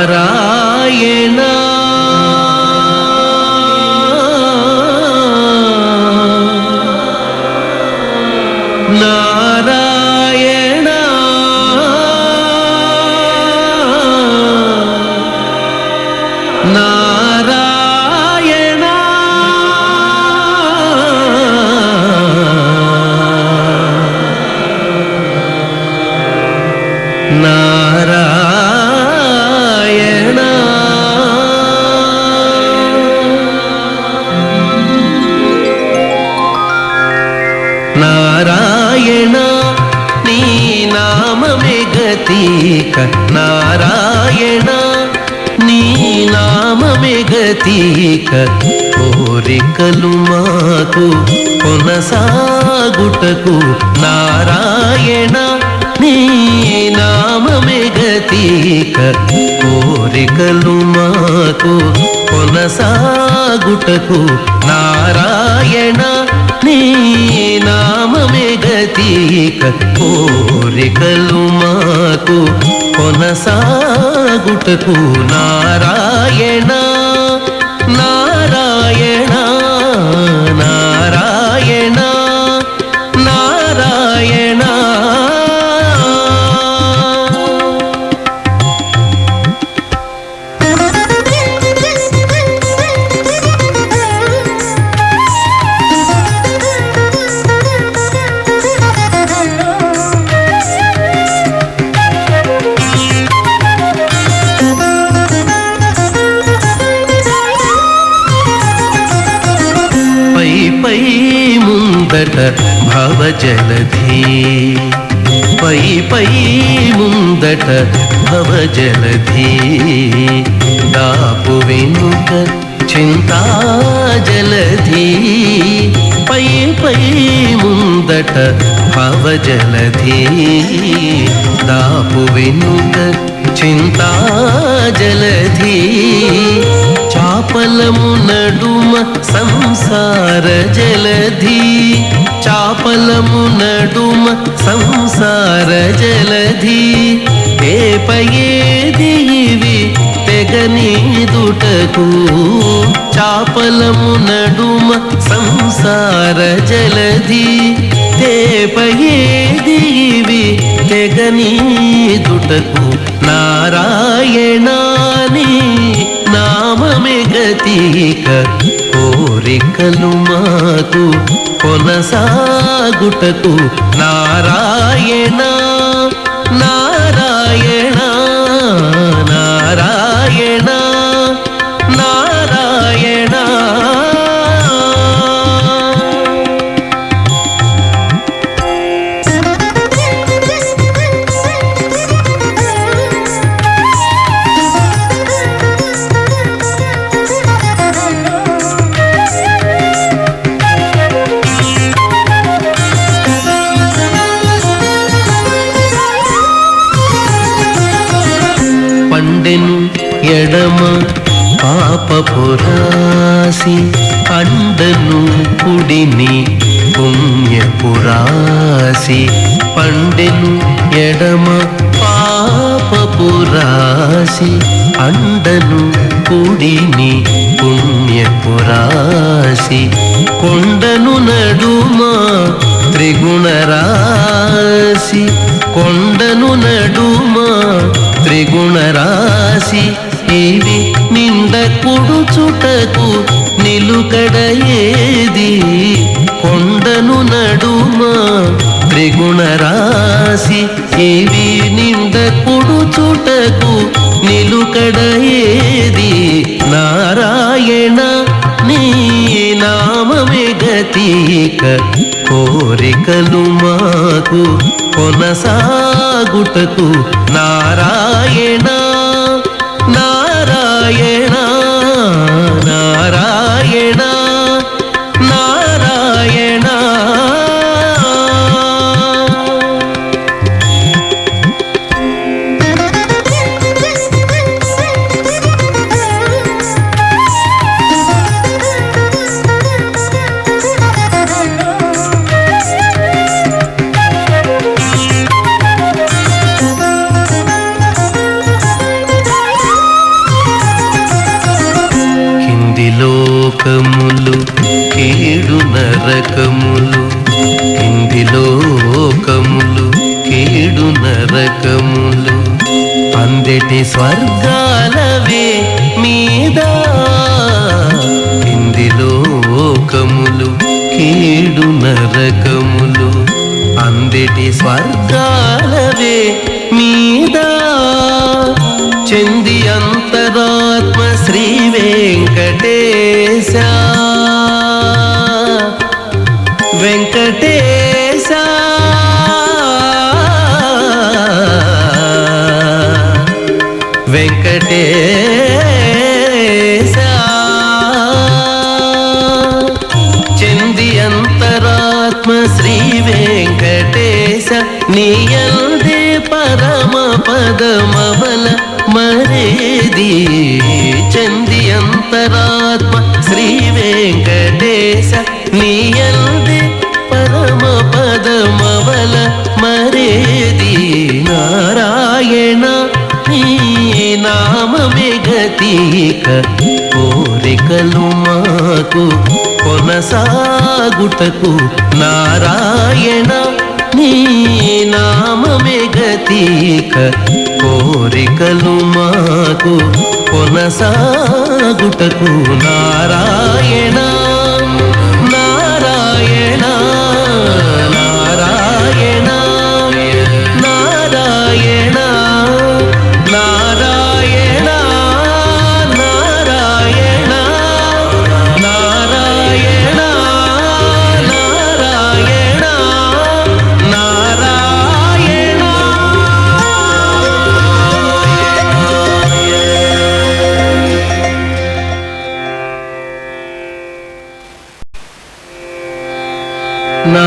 నారాయణ నారాయణ నారాయణ నారాయణ నారాయణ నీ నామమే గతీక నారాయణ నీ నామమే గతీక కోరికలు మాకు కొనసాగుటకు నారాయణ నీ నామమే గతీక కోరికలు మాకు కొనసాగుటకు నారాయణ నీ నామమే గతీక కోరికలు మాకు కొనసాగుటకు నారాయణ నారాయణ నారాయణ నారాయణ పై ముందట భవజలధి పై పై ముందట భవజలధి దాపు వెనుక చింతాజలధి పై పై ముందట భవజలధి దాపు వెనుక చింతాజలధి చాపలము నడుమ సంసార జలధి చాపలము నడుమ సంసార జలధి ఏపయేది ఇవి తెగనీదుటకు చాపలము నడుమ సంసార జలధి తేపయేది ఇవి తెగనీదుటకు నారాయణాని నామమే గతీక కోరికలు మాకు కొనసాగుటకు నారాయణ నారాయణ నారాయణ నారాయణ పండెను ఎడమ పాపపురాసి అండను కుడిని పుణ్యపురాసి పండెను ఎడమ పాపపురాసి అండను కుడిని పుణ్యపురాసి కొండను నడుమ త్రిగుణరాశి కొండను నడుమ త్రిగుణరాశి ఇవి నిండ కుడుచుటకు నిలుకడ ఏది కొండను నడుమ త్రిగుణరాశి ఇవి నిండ కుడుచుటకు నిలుకడ ఏది నారాయణ నీ నామమే గతీక కోరికలు మాకు కొనసాగుటకు నారాయణ నారాయణ నారాయణ నారాయణ నరకములు ఇంది లోకములు కీడు నరకములు అందెటి స్వర్గాలవే మీద ఇంది లోకములు కీడు నరకములు అందెటి స్వర్గాలవే మీద చెంది అంతరాత్మ శ్రీ వెంకటేశ వెంకటేశ వెంకటేశ చెంది అంతరాత్మ శ్రీ వెంకటేశ నీయందే పరమ పదమవల మరేది చంది అంతరాత్మ శ్రీ వెంకటేశ నీయందే పరమ పదమవల మరేది నారాయణ నీ నామమే గతిక కోరికలు మాకు కొనసాగుటకు నారాయణ నీ నామమే గతిక కోరికలు మాకు కొనసాగుటకు నారాయణ నారాయణ నారాయణ నారాయణ నారాయణ నారాయణ నారాయణ నారాయణ నారాయణ నా